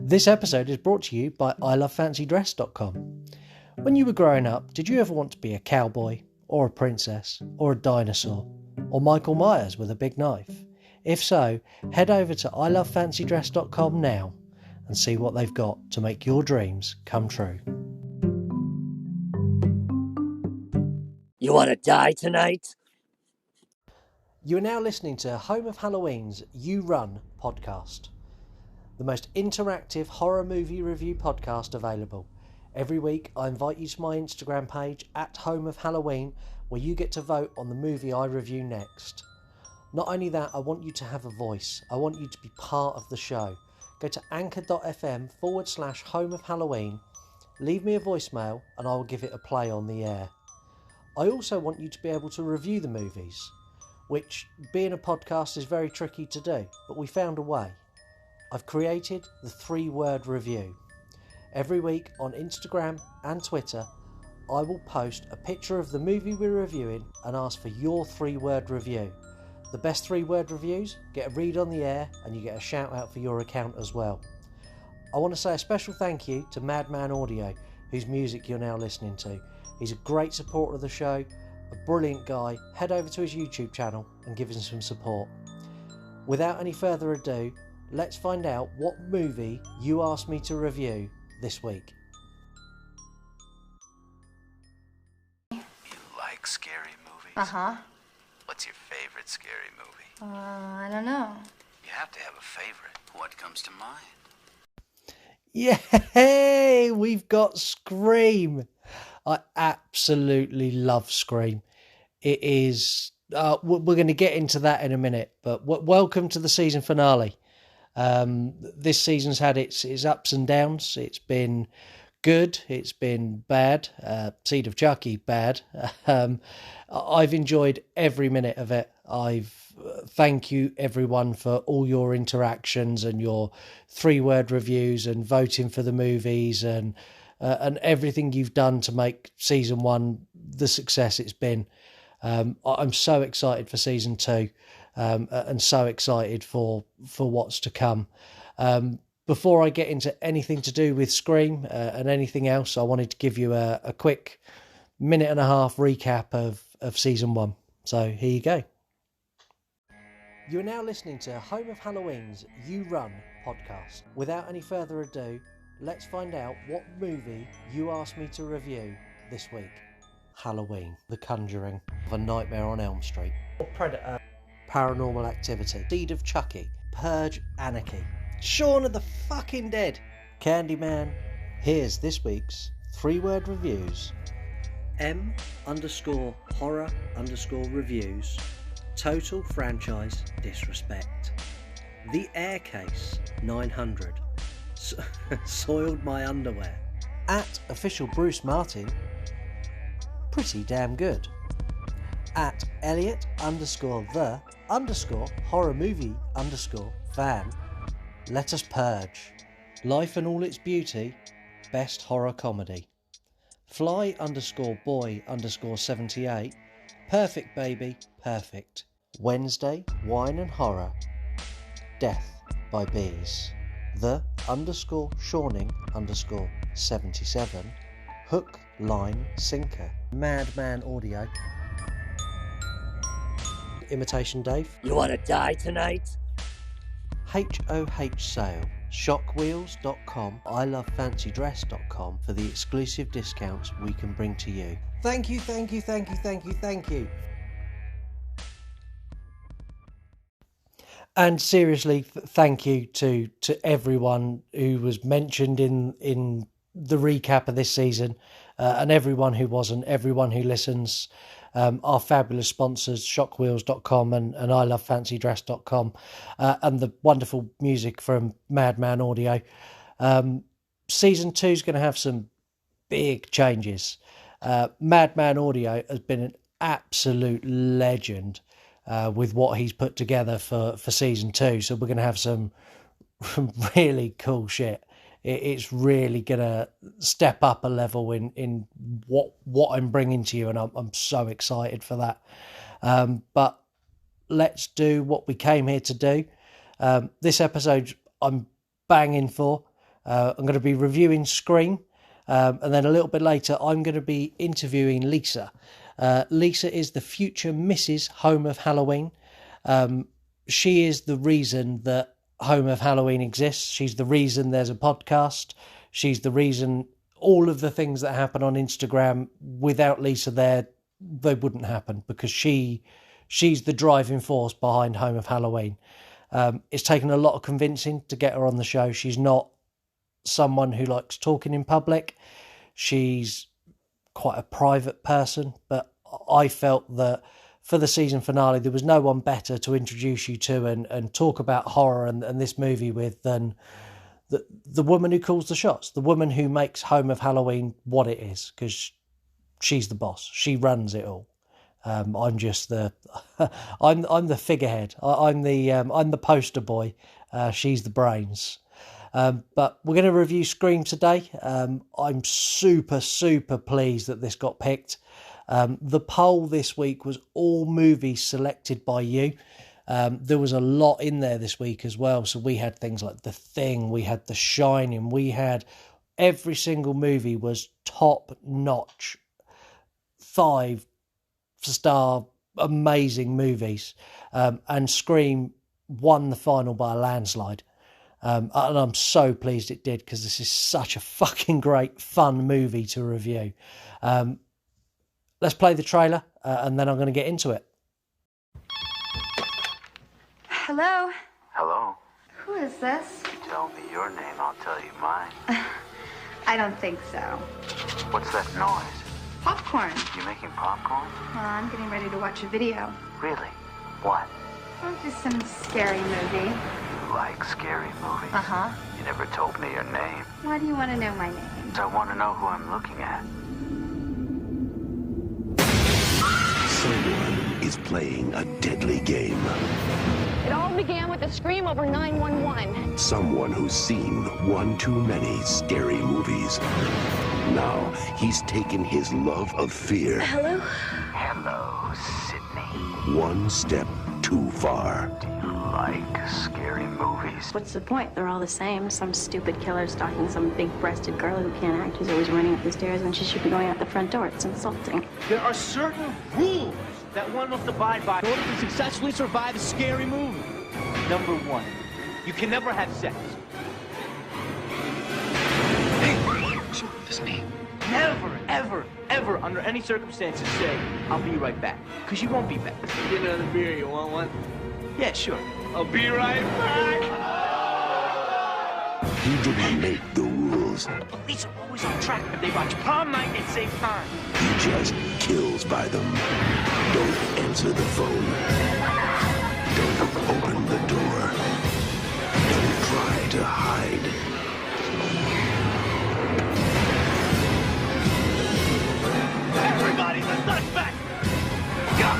This episode is brought to you by ilovefancydress.com. When you were growing up, did you ever want to be a cowboy, or a princess, or a dinosaur, or Michael Myers with a big knife? If so, head over to ilovefancydress.com now and see what they've got to make your dreams come true. You want to die tonight? You are now listening to Home of Halloween's You Run podcast, the most interactive horror movie review podcast available. Every week I invite you to my Instagram page at Home of Halloween, where you get to vote on the movie I review next. Not only that, I want you to have a voice. I want you to be part of the show. Go to anchor.fm/Home of Halloween, leave me a voicemail and I will give it a play on the air. I also want you to be able to review the movies, which being a podcast is very tricky to do, but we found a way. I've created the 3-word review. Every week on Instagram and Twitter, I will post a picture of the movie we're reviewing and ask for your 3-word review. The best 3-word reviews get a read on the air and you get a shout out for your account as well. I want to say a special thank you to Madman Audio, whose music you're now listening to. He's a great supporter of the show, a brilliant guy. Head over to his YouTube channel and give him some support. Without any further ado, let's find out what movie you asked me to review this week. You like scary movies? Uh-huh. What's your favorite scary movie? I don't know. You have to have a favorite. What comes to mind? Yay! We've got Scream. I absolutely love Scream. It is... we're going to get into that in a minute, but welcome to the season finale. This season's had its ups and downs. It's been good. It's been bad. Seed of Chucky, bad. I've enjoyed every minute of it. Thank you everyone for all your interactions and your 3-word reviews and voting for the movies and everything you've done to make season 1 the success it's been. I'm so excited for season 2. And so excited for what's to come. Before I get into anything to do with Scream and anything else, I wanted to give you a quick 1.5-minute recap of season 1. So here you go. You are now listening to Home of Halloween's You Run podcast. Without any further ado, let's find out what movie you asked me to review this week. Halloween, The Conjuring, A Nightmare on Elm Street, Predator, Paranormal Activity, Seed of Chucky, Purge Anarchy, Shaun of the fucking Dead, Candyman. Here's this week's 3-word reviews. M_horror_reviews. Total franchise disrespect. The Air Case 900. Soiled my underwear. At official Bruce Martin. Pretty damn good. At Elliot_the_horror movie_fan. Let us purge. Life and all its beauty. Best horror comedy. Fly_boy_78. Perfect baby, perfect. Wednesday, wine and horror. Death by bees. The_Shawning_77. Hook, line, sinker. Madman Audio. Imitation Dave. You want to die tonight? HOH Sale. Shockwheels.com. ilovefancydress.com for the exclusive discounts we can bring to you. Thank you. And seriously, thank you to everyone who was mentioned in the recap of this season, and everyone who wasn't, everyone who listens. Our fabulous sponsors, shockwheels.com and ilovefancydress.com, and the wonderful music from Madman Audio. Season 2 is going to have some big changes. Madman Audio has been an absolute legend with what he's put together for season 2. So we're going to have some really cool shit. It's really going to step up a level in what I'm bringing to you, and I'm so excited for that. But let's do what we came here to do. This episode I'm banging for. I'm going to be reviewing Scream, and then a little bit later I'm going to be interviewing Lisa. Lisa is the future Mrs. Home of Halloween. She is the reason that Home of Halloween exists. She's the reason there's a podcast. She's the reason all of the things that happen on Instagram, without Lisa there, they wouldn't happen, because she's the driving force behind Home of Halloween. It's taken a lot of convincing to get her on the show. She's not someone who likes talking in public. She's quite a private person, but I felt that for the season finale, there was no one better to introduce you to and talk about horror and this movie with than the woman who calls the shots, the woman who makes Home of Halloween what it is, because she's the boss. She runs it all. I'm just the I'm the figurehead. I'm the poster boy. She's the brains. But we're going to review Scream today. I'm super pleased that this got picked. The poll this week was all movies selected by you. There was a lot in there this week as well. So we had things like The Thing, we had The Shining, we had every single movie was top notch, 5-star amazing movies. And Scream won the final by a landslide. And I'm so pleased it did, because this is such a fucking great, fun movie to review. Let's play the trailer, and then I'm going to get into it. Hello? Hello? Who is this? You tell me your name, I'll tell you mine. I don't think so. What's that noise? Popcorn. You making popcorn? Well, I'm getting ready to watch a video. Really? What? Oh, just some scary movie. You like scary movies? Uh-huh. You never told me your name. Why do you want to know my name? I want to know who I'm looking at. Someone is playing a deadly game. It all began with a scream over 911. Someone who's seen one too many scary movies. Now he's taken his love of fear Hello? Hello, Sydney. one step too far. Do you like scary movies? What's the point? They're all the same. Some stupid killer stalking some big-breasted girl who can't act, who's always running up the stairs when she should be going out the front door. It's insulting. There are certain rules that one must abide by in order to successfully survive a scary movie. Number one, you can never have sex. Never, ever, under any circumstances say, I'll be right back. Because you won't be back. Get another beer, you want one? Yeah, sure. I'll be right back. He didn't make the rules. Police are always on track if they watch prom night at same time. He just kills by them. Don't answer the phone. Don't open the door. Don't try to hide. Everybody's a suspect! You're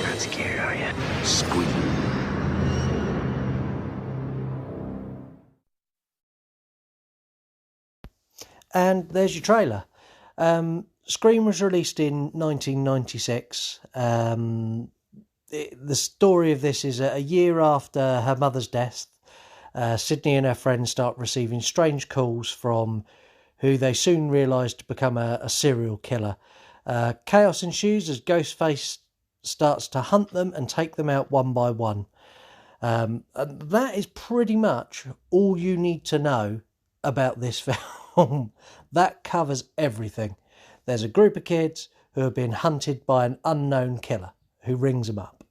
not scared, are you? Scream. And there's your trailer. Scream was released in 1996. The story of this is a year after her mother's death. Sydney and her friends start receiving strange calls from who they soon realise to become a serial killer. Chaos ensues as Ghostface starts to hunt them and take them out one by one. And that is pretty much all you need to know about this film. That covers everything. There's a group of kids who have been hunted by an unknown killer who rings them up.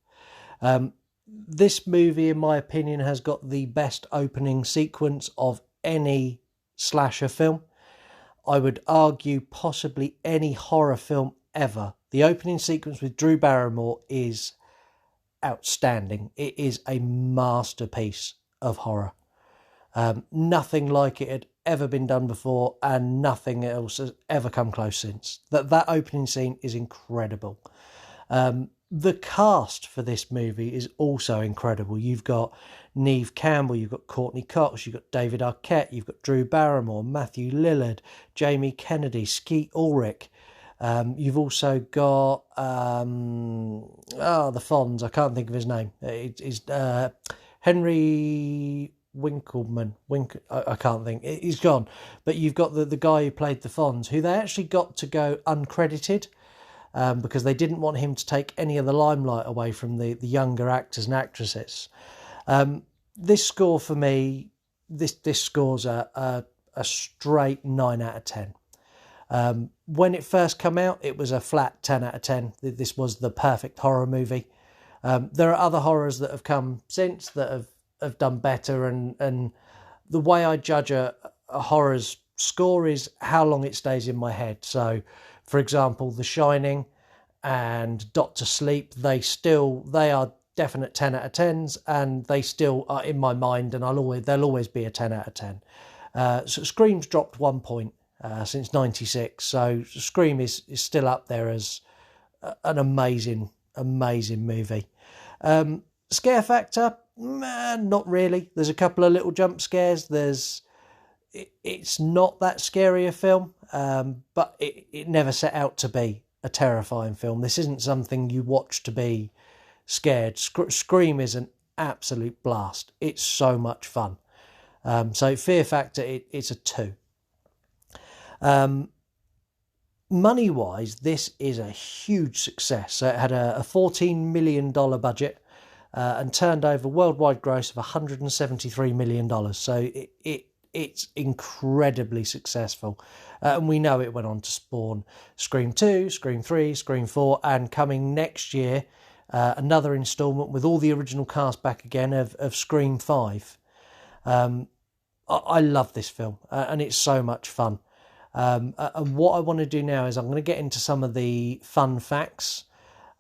This movie, in my opinion, has got the best opening sequence of any slasher film. I would argue possibly any horror film ever. The opening sequence with Drew Barrymore is outstanding. It is a masterpiece of horror. Nothing like it had ever been done before, and nothing else has ever come close since. That opening scene is incredible. The cast for this movie is also incredible. You've got Neve Campbell, you've got Courtney Cox, you've got David Arquette, you've got Drew Barrymore, Matthew Lillard, Jamie Kennedy, Skeet Ulrich. You've also got the Fonz. I can't think of his name. It's Henry I can't think. He's gone. But you've got the guy who played the Fonz, who they actually got to go uncredited because they didn't want him to take any of the limelight away from the younger actors and actresses. This score for me, this score's a straight 9 out of 10. When it first came out, it was a flat 10 out of 10. This was the perfect horror movie. There are other horrors that have come since that have done better, and the way I judge a horror's score is how long it stays in my head. So, for example, The Shining and Doctor Sleep, they are definite 10 out of 10s, and they still are in my mind, and they'll always be a 10 out of 10. So Scream's dropped 1 point since '96, so Scream is still up there as an amazing movie. Scare factor, not really. There's a couple of little jump scares. It's not that scary a film, but it never set out to be a terrifying film. This isn't something you watch to be scared. Scream is an absolute blast. It's so much fun. So fear factor, it's a 2. Money wise, this is a huge success. So it had a $14 million budget and turned over worldwide gross of $173 million. So it's incredibly successful. And we know it went on to spawn Scream 2, Scream 3, Scream 4, and coming next year, another instalment with all the original cast back again of Scream 5. I love this film, and it's so much fun. And what I want to do now is I'm going to get into some of the fun facts.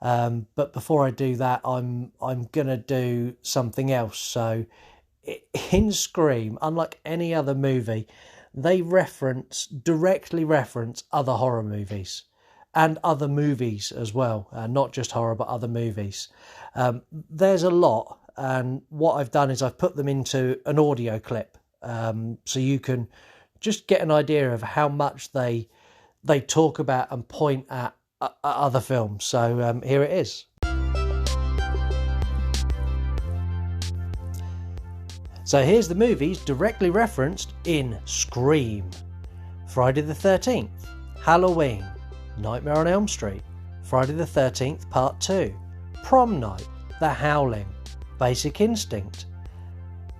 But before I do that, I'm going to do something else. So in Scream, unlike any other movie, they directly reference other horror movies and other movies as well. Not just horror, but other movies. There's a lot. And what I've done is I've put them into an audio clip. So you can just get an idea of how much they talk about and point at other films. So here it is. So here's the movies directly referenced in Scream: Friday the 13th, Halloween, Nightmare on Elm Street, Friday the 13th Part 2, Prom Night, The Howling, Basic Instinct,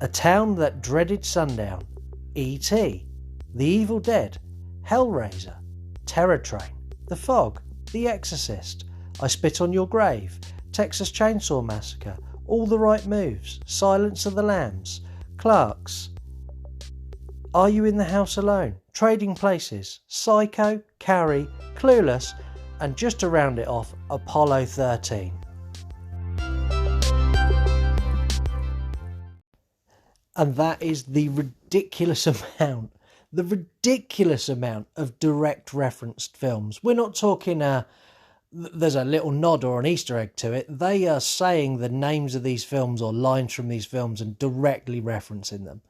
A Town That Dreaded Sundown, E.T., The Evil Dead, Hellraiser, Terror Train, The Fog, The Exorcist, I Spit on Your Grave, Texas Chainsaw Massacre, All the Right Moves, Silence of the Lambs, Clerks, Are You in the House Alone, Trading Places, Psycho, Carrie, Clueless, and just to round it off, Apollo 13. And that is the ridiculous amount of direct referenced films. We're not talking there's a little nod or an Easter egg to it. They are saying the names of these films or lines from these films and directly referencing them.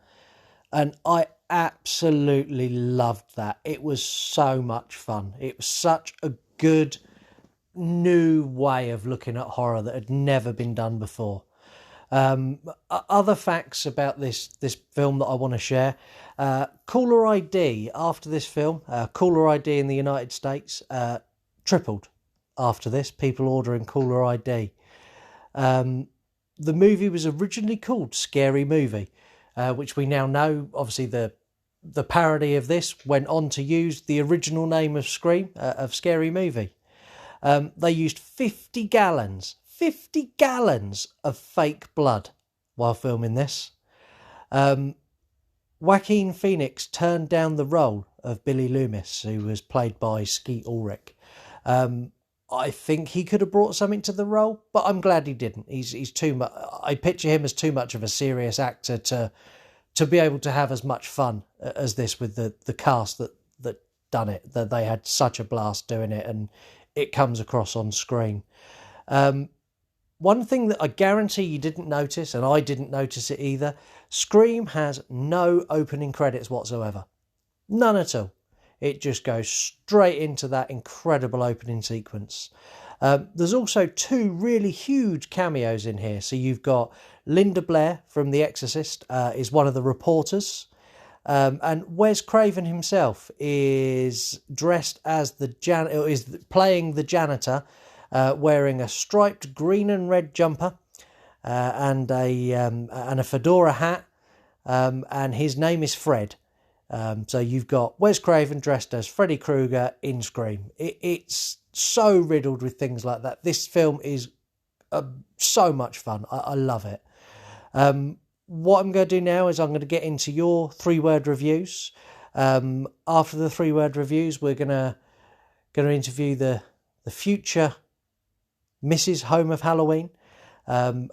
And I absolutely loved that. It was so much fun. It was such a good new way of looking at horror that had never been done before. Other facts about this film that I want to share. Caller ID after this film, Caller ID in the United States tripled after this, people ordering Caller ID. The movie was originally called Scary Movie, which we now know, obviously the parody of this went on to use the original name of Scream, of Scary Movie. They used 50 gallons of fake blood while filming this. Joaquin Phoenix turned down the role of Billy Loomis, who was played by Skeet Ulrich. I think he could have brought something to the role, but I'm glad he didn't. He's too much. I picture him as too much of a serious actor to be able to have as much fun as this with the cast that done it. That they had such a blast doing it, and it comes across on screen. One thing that I guarantee you didn't notice, and I didn't notice it either, Scream has no opening credits whatsoever. None at all. It just goes straight into that incredible opening sequence. There's also 2 really huge cameos in here. So you've got Linda Blair from The Exorcist is one of the reporters. And Wes Craven himself is dressed as is playing the janitor, wearing a striped green and red jumper and a fedora hat, and his name is Fred. So you've got Wes Craven dressed as Freddy Krueger in Scream. It's so riddled with things like that. This film is so much fun. I love it. What I'm going to do now is I'm going to get into your 3-word reviews. After the 3-word reviews, we're going to interview the future Mrs. Home of Halloween. And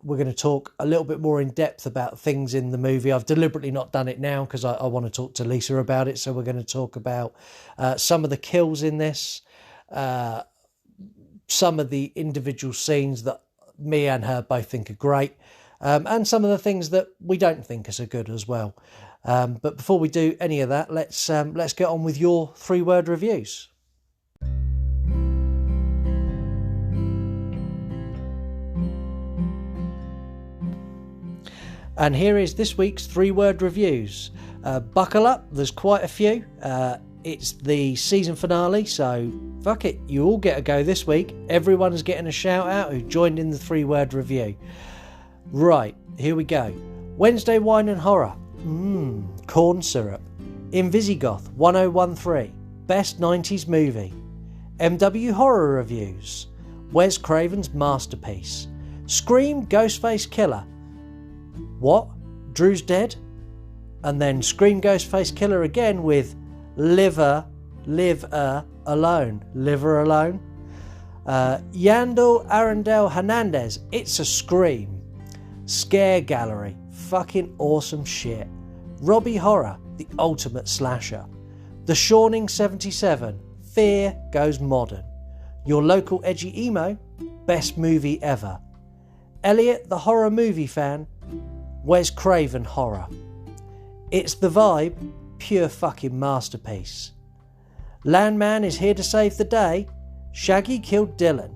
we're going to talk a little bit more in depth about things in the movie. I've deliberately not done it now because I want to talk to Lisa about it. So we're going to talk about some of the kills in this, some of the individual scenes that me and her both think are great, and some of the things that we don't think are so good as well. But before we do any of that, let's get on with your 3-word reviews. And here is this week's 3-word reviews. Buckle up, there's quite a few. It's the season finale, so fuck it, you all get a go this week. Everyone's getting a shout out who joined in the 3-word review. Right, here we go. Wednesday Wine and Horror. Corn syrup. Invisigoth 1013. Best 90s movie. MW Horror Reviews. Wes Craven's masterpiece. Scream Ghostface Killer. What? Drew's dead? And then Scream Ghostface Killer again with Live Alone. Yandel Arundel Hernandez, It's a Scream. Scare Gallery, fucking awesome shit. Robbie Horror, the ultimate slasher. The Shawning 77, Fear Goes Modern. Your local edgy emo, best movie ever. Elliot the horror movie fan, Wes Craven horror. It's the Vibe, pure fucking masterpiece. Landman is here to save the day, Shaggy killed Dylan.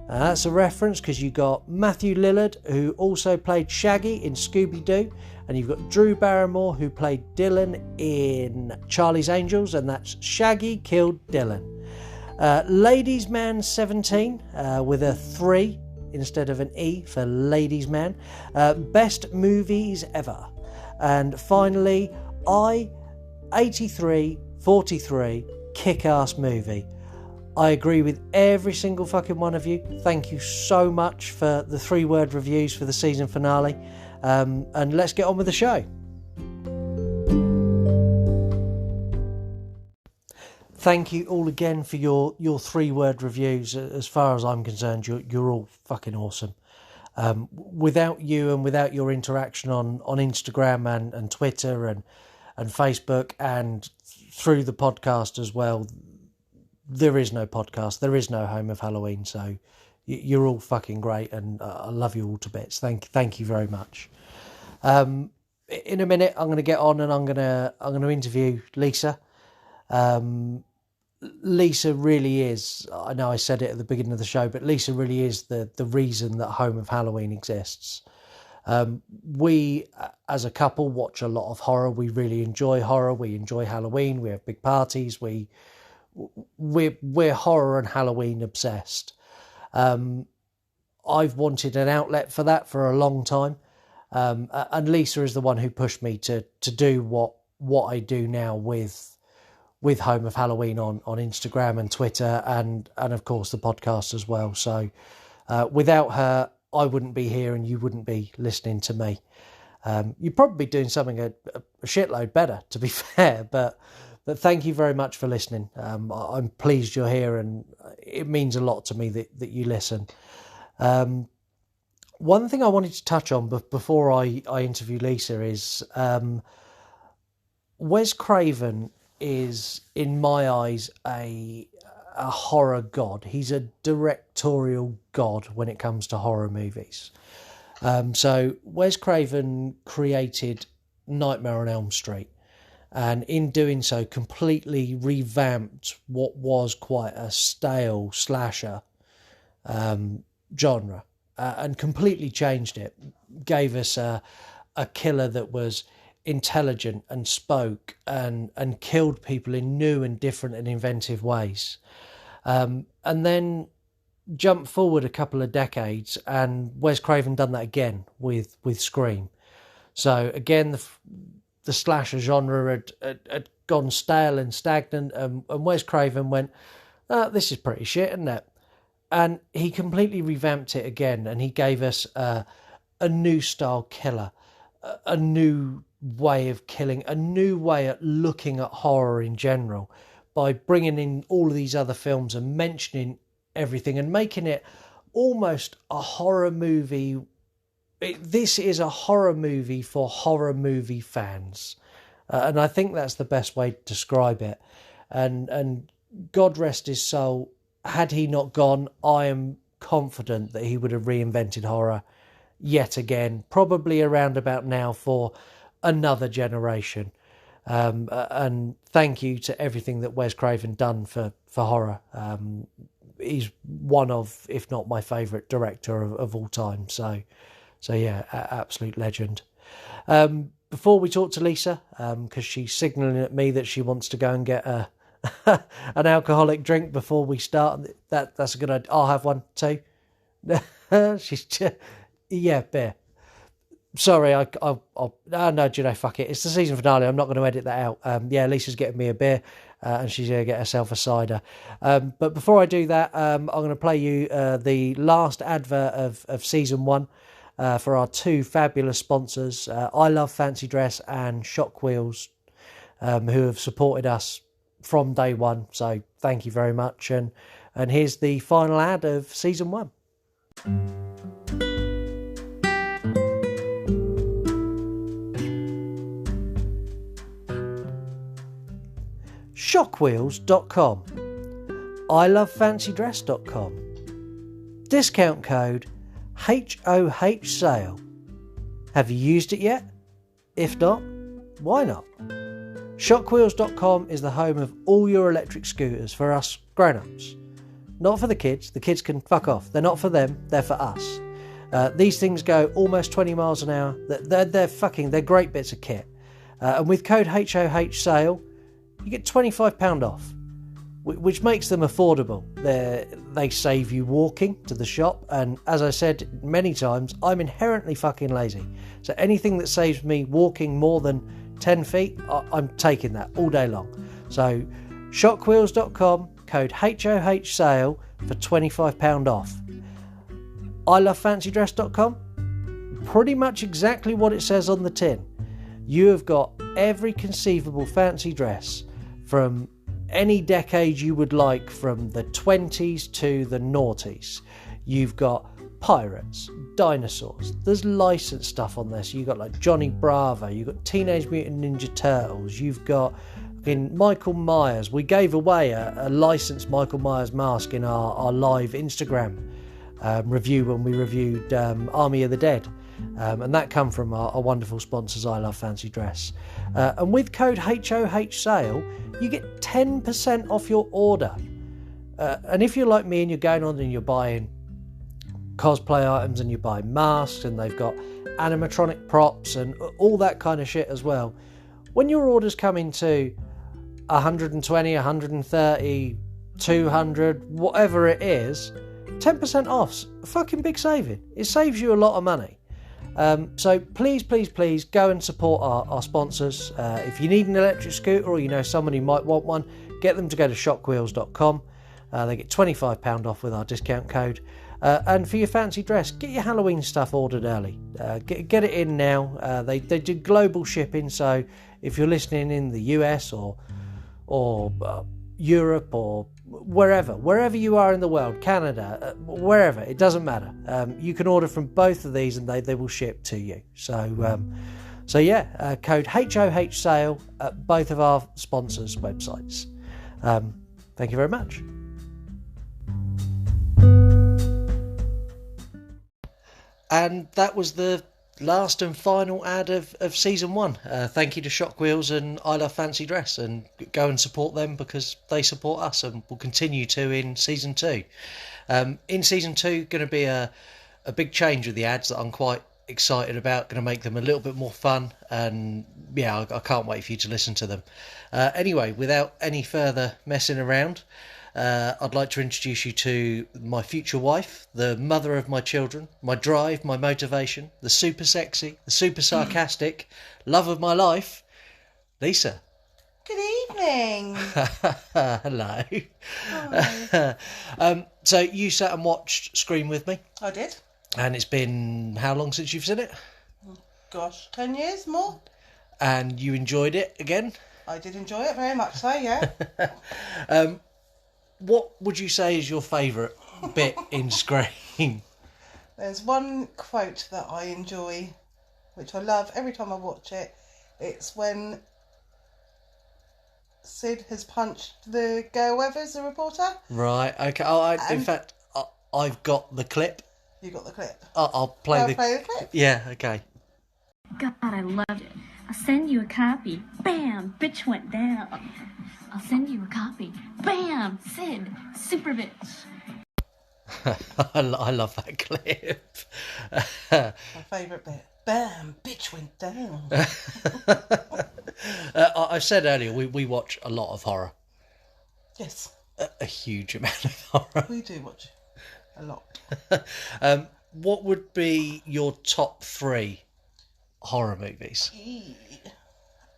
That's a reference because you got Matthew Lillard, who also played Shaggy in Scooby-Doo, and you've got Drew Barrymore, who played Dylan in Charlie's Angels, and that's Shaggy killed Dylan. Ladies Man 17 with a 3 instead of an E for Ladies Man. Best movies ever. And finally, 8343, kick-ass movie. I agree with every single fucking one of you. Thank you so much for the 3-word reviews for the season finale. And let's get on with the show. Thank you all again for your 3-word reviews. As far as I'm concerned, you're all fucking awesome. Without you and without your interaction on Instagram and Twitter and Facebook and through the podcast as well, there is no podcast, there is no Home of Halloween. So you're all fucking great, and I love you all to bits. Thank you very much. In a minute, I'm going to get on and I'm going to interview Lisa. Lisa really is, I know I said it at the beginning of the show, but Lisa really is the reason that Home of Halloween exists. We, as a couple, watch a lot of horror. We really enjoy horror. We enjoy Halloween. We have big parties. We're horror and Halloween obsessed. I've wanted an outlet for that for a long time. And Lisa is the one who pushed me to do what I do now with Home of Halloween on Instagram and Twitter and of course the podcast as well. So without her, I wouldn't be here and you wouldn't be listening to me. You'd probably be doing something a shitload better, to be fair, but thank you very much for listening. I'm pleased you're here, and it means a lot to me that you listen. One thing I wanted to touch on before I interview Lisa is Wes Craven is, in my eyes, a horror god. He's a directorial god when it comes to horror movies. So Wes Craven created Nightmare on Elm Street. and in doing so completely revamped what was quite a stale slasher genre, and completely changed it. Gave us a killer that was intelligent and spoke and killed people in new and different and inventive ways. And then jump forward a couple of decades, and Wes Craven done that again with Scream. So again, the slasher genre had gone stale and stagnant, and Wes Craven went, this is pretty shit, isn't it? And he completely revamped it again, and he gave us a new style killer, a new way of killing, a new way at looking at horror in general, by bringing in all of these other films and mentioning everything and making it almost a horror movie. This is a horror movie for horror movie fans, and I think that's the best way to describe it. And God rest his soul, had he not gone, I am confident that he would have reinvented horror yet again, probably around about now for another generation. And thank you to everything that Wes Craven done for horror. He's one of, if not my favourite director of all time. So yeah, absolute legend. Before we talk to Lisa, because she's signalling at me that she wants to go and get an alcoholic drink before we start. That's a good idea. I'll have one too. Yeah, beer. Sorry, no, do you know, fuck it. It's the season finale. I'm not going to edit that out. Yeah, Lisa's getting me a beer, and she's going to get herself a cider. But before I do that, I'm going to play you the last advert of season 1 for our 2 fabulous sponsors, I Love Fancy Dress and Shock Wheels, who have supported us from day one. So thank you very much. And here's the final ad of season 1. Shockwheels.com, ilovefancydress.com, discount code HOH sale. Have you used it yet? If not, why not? Shockwheels.com is the home of all your electric scooters for us grown-ups. Not for the kids can fuck off. They're not for them, they're for us. These things go almost 20 miles an hour. They're great bits of kit. And with code HOH sale, you get £25 off, which makes them affordable. They save you walking to the shop, and as I said many times, I'm inherently fucking lazy. So anything that saves me walking more than 10 feet, I'm taking that all day long. So shockwheels.com, code HOH sale for £25 off. ilovefancydress.com, pretty much exactly what it says on the tin. You have got every conceivable fancy dress from any decade you would like, from the 20s to the noughties. You've got pirates, dinosaurs, there's licensed stuff on there. So you've got like Johnny Bravo, you've got Teenage Mutant Ninja Turtles, you've got in Michael Myers. We gave away a licensed Michael Myers mask in our live Instagram review when we reviewed Army of the Dead. And that come from our wonderful sponsors, I Love Fancy Dress. And with code HOH sale, you get 10% off your order. And if you're like me and you're going on and you're buying cosplay items and you're buying masks and they've got animatronic props and all that kind of shit as well, when your orders come into 120, 130, 200, whatever it is, 10% off's a fucking big saving. It saves you a lot of money. So please go and support our sponsors. If you need an electric scooter or you know someone who might want one, get them to go to shockwheels.com. They get £25 off with our discount code. And for your fancy dress, get your Halloween stuff ordered early. Get it in now. They do global shipping, so if you're listening in the US or Europe or wherever you are in the world, Canada, wherever, it doesn't matter. You can order from both of these and they will ship to you. So yeah, code HOH sale at both of our sponsors' websites. Thank you very much. And that was the last and final ad of season 1. Thank you to Shockwheels and I Love Fancy Dress, and go and support them because they support us and will continue to in season 2. In season 2, going to be a big change with the ads that I'm quite excited about. Going to make them a little bit more fun, and yeah, I can't wait for you to listen to them. Anyway, without any further messing around, I'd like to introduce you to my future wife, the mother of my children, my drive, my motivation, the super sexy, the super sarcastic, love of my life, Lisa. Good evening. Hello. So you sat and watched Scream with me, I did. and it's been how long since you've seen it? Gosh, 10 years more. And you enjoyed it again? I did enjoy it very much so, yeah. What would you say is your favourite bit in Scream? There's one quote that I enjoy, which I love every time I watch it. It's when Sid has punched the Gail Weathers, the reporter. Right, okay. In fact, I've got the clip. You got the clip. I'll play the clip. Yeah, okay. God, I loved it. I'll send you a copy. Bam! Bitch went down. I'll send you a copy. Bam! Sid, super bitch. I love that clip. My favourite bit. Bam! Bitch went down. I said earlier, we watch a lot of horror. Yes, A huge amount of horror. we do watch a lot. What would be your top 3 horror movies?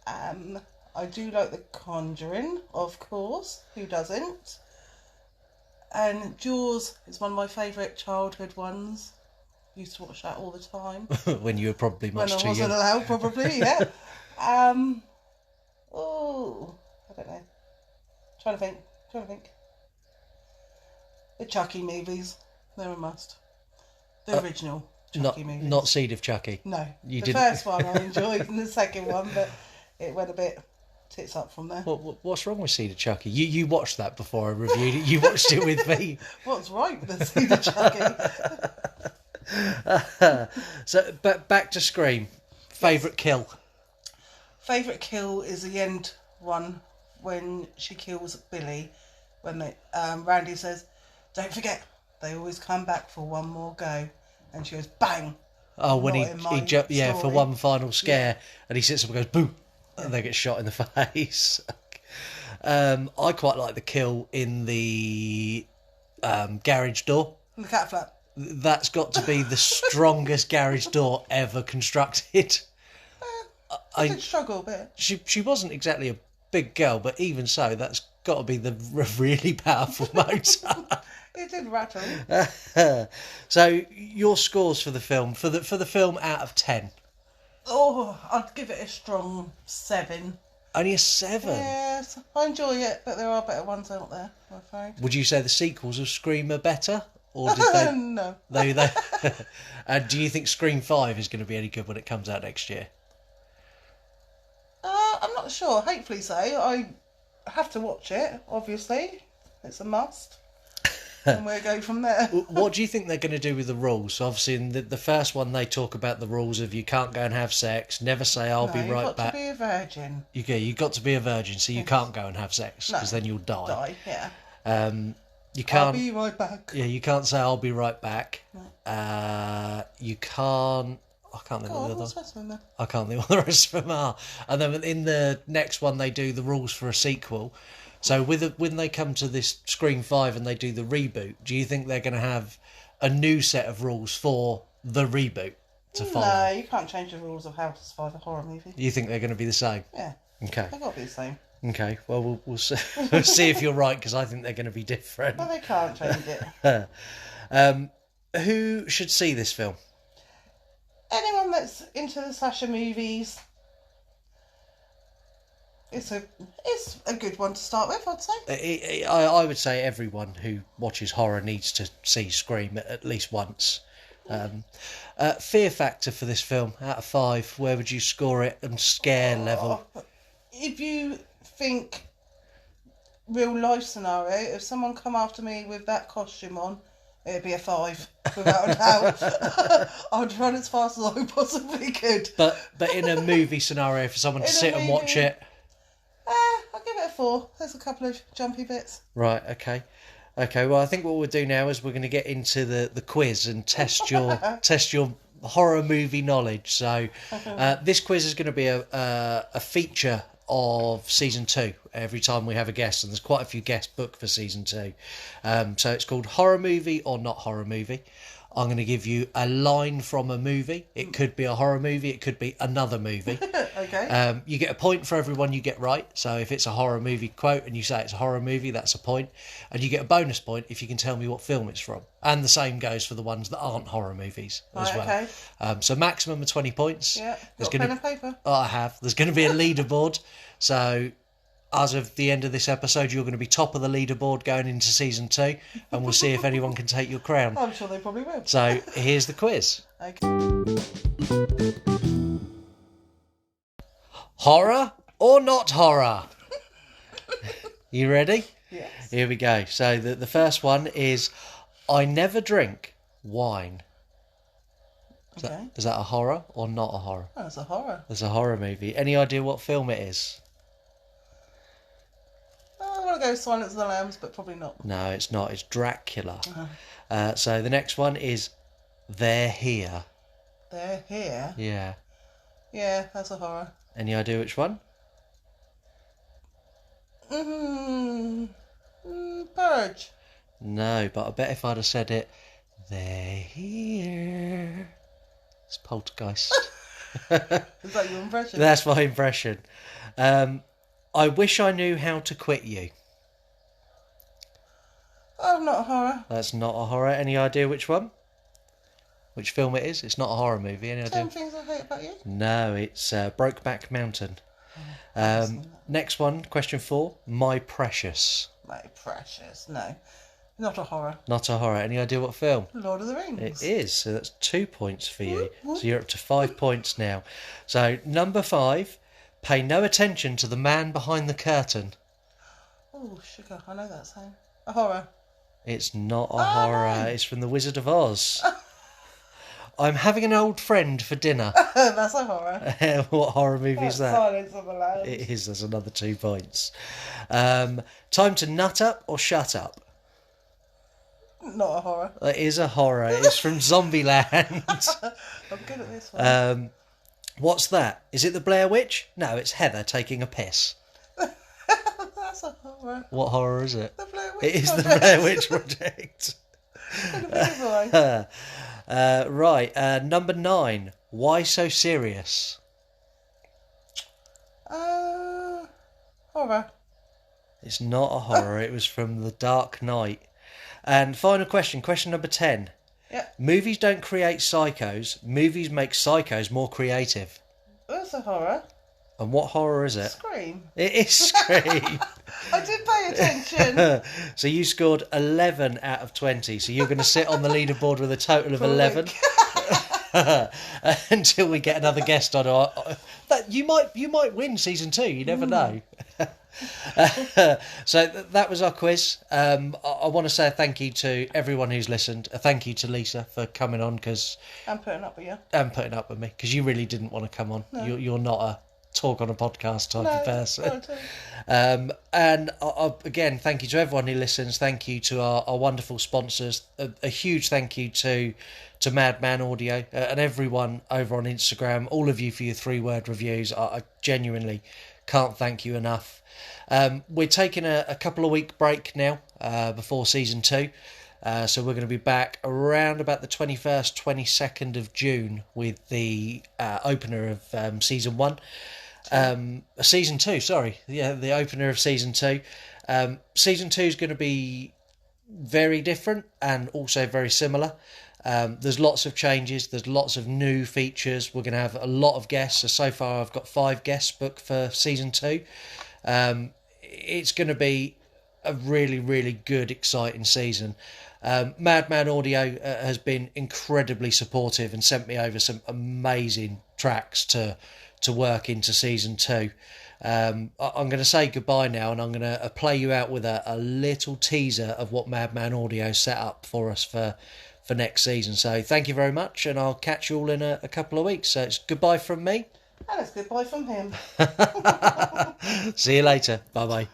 I do like The Conjuring, of course. Who doesn't? And Jaws is one of my favourite childhood ones. Used to watch that all the time. When you were probably When much I too wasn't young. allowed, probably, yeah. Oh, I don't know. Trying to think. The Chucky movies. They're a must. The original Chucky movies. Not Seed of Chucky. No. You the didn't. first one I enjoyed and the second one, but it went a bit tits up from there. What's wrong with Seed of Chucky? You watched that before I reviewed it. You watched it with me. What's right with the Seed of Chucky? So, but back to Scream. Favourite kill? Favourite kill is the end one when she kills Billy. When Randy says, "Don't forget, they always come back for one more go," and she goes bang. Oh, when Not in my he jumped, yeah, for story. one final scare, and he sits up and goes boom, and they get shot in the face. I quite like the kill in the garage door. And the cat flap. That's got to be the strongest garage door ever constructed. I did struggle a bit. She wasn't exactly a big girl, but even so, that's got to be the really powerful motor. It did rattle. So your scores for the film, for the film out of 10? Oh, I'd give it a strong 7. Only a 7? Yes, I enjoy it, but there are better ones out there, I'm afraid. Would you say the sequels of Scream are better? Or did they... No. they do you think Scream 5 is going to be any good when it comes out next year? I'm not sure. Hopefully so. I have to watch it, obviously. It's a must. And we'll go from there. What do you think they're going to do with the rules? So obviously in the first one they talk about the rules of you can't go and have sex, never say I'll be right you've got back. to be a virgin. You've got to be a virgin, so you can't go and have sex, because then you'll Die, yeah. You can't. I'll be right back. Yeah, you can't say I'll be right back. You can't. I can't think what the other. I can't think what the rest of them are. And then in the next one, they do the rules for a sequel. So when they come to this Scream 5 and they do the reboot, do you think they're going to have a new set of rules for the reboot to follow? No, you can't change the rules of how to survive a horror movie. You think they're going to be the same? Yeah. Okay. They've got to be the same. Okay. Well, we'll see, we'll see if you're right, because I think they're going to be different. Well, they can't change it. Who should see this film? Anyone that's into the slasher movies, it's a good one to start with, I'd say. I would say everyone who watches horror needs to see Scream at least once. Fear factor for this film, out of 5, where would you score it? And scare level? If you think real life scenario, if someone come after me with that costume on It'd be a 5, without a doubt. I'd run as fast as I possibly could. But in a movie scenario, for someone to sit and watch it. I'll give it a 4. There's a couple of jumpy bits. Right, okay. Okay, well, I think what we'll do now is we're going to get into the quiz and test your horror movie knowledge. So this quiz is going to be a feature of season 2 every time we have a guest, and there's quite a few guests booked for season 2. So it's called Horror Movie or Not Horror Movie. I'm going to give you a line from a movie. It could be a horror movie, it could be another movie. Okay. You get a point for every one you get right. So if it's a horror movie quote and you say it's a horror movie, that's a point. And you get a bonus point if you can tell me what film it's from. And the same goes for the ones that aren't horror movies as well. Okay. So maximum of 20 points. Yeah. There's Got a pen and paper? Oh, I have. There's going to be a leaderboard. So as of the end of this episode, you're going to be top of the leaderboard going into season 2, and we'll see if anyone can take your crown. I'm sure they probably will. So here's the quiz. Okay. Horror or not horror? You ready? Yes. Here we go. So the first one is, I never drink wine. Okay. Is that a horror or not a horror? Oh, it's a horror. It's a horror movie. Any idea what film it is? I want to go Silence of the Lambs, but probably not. No, it's not. It's Dracula. So the next one is They're Here. They're Here? Yeah. Yeah, that's a horror. Any idea which one? Purge. No, but I bet if I'd have said it, They're Here. It's Poltergeist. Is that your impression? That's my impression. I wish I knew how to quit you. Oh, not a horror. That's not a horror. Any idea which one? Which film it is? It's not a horror movie. Any idea? 10 Things I Hate About You? No, it's Brokeback Mountain. Next one, question 4. My Precious. My Precious. No, not a horror. Not a horror. Any idea what film? Lord of the Rings. It is. So that's 2 points for you. So you're up to 5 points now. So number 5. Pay no attention to the man behind the curtain. Oh, sugar. I know that song. A horror. It's not a horror. It's from The Wizard of Oz. I'm having an old friend for dinner. That's a horror. What horror movie is that? Silence of the Lambs. It is. That's another 2 points. Time to nut up or shut up? Not a horror. It is a horror. It's from Zombieland. I'm good at this one. What's that? Is it the Blair Witch? No, it's Heather taking a piss. That's a horror. What horror is it? The Blair Witch It is Project. the Blair Witch Project. Look at me, boy. Right, number 9. Why so serious? Horror. It's not a horror. It was from The Dark Knight. And final question, question number 10. Yeah. Movies don't create psychos. Movies make psychos more creative. That's a horror. And what horror is it? Scream. It is Scream. I did pay attention. So you scored 11 out of 20. So you're going to sit on the leaderboard with a total of For a 11 until we get another guest on. That you might win season 2. You never know. So that was our quiz. I want to say a thank you to everyone who's listened. A thank you to Lisa for coming on I'm putting up with you. and putting up with me, because you really didn't want to come on. No. You're not a talk on a podcast type of person. Not at all. And again, thank you to everyone who listens. Thank you to our wonderful sponsors. A huge thank you to Madman Audio and everyone over on Instagram. All of you for your 3-word reviews. I genuinely can't thank you enough. We're taking a couple of week break now before season 2. So we're going to be back around about the 21st, 22nd of June with the opener of season 1. Season 2, sorry. Yeah, the opener of season 2. Season 2 is going to be very different and also very similar. There's lots of changes. There's lots of new features. We're going to have a lot of guests. So far, I've got 5 guests booked for season 2. It's going to be a really, really good, exciting season. Madman Audio has been incredibly supportive and sent me over some amazing tracks to work into season 2. I'm going to say goodbye now, and I'm going to play you out with a little teaser of what Madman Audio set up for us for next season. So thank you very much, and I'll catch you all in a couple of weeks. So it's goodbye from me. And it's goodbye from him. See you later. Bye bye.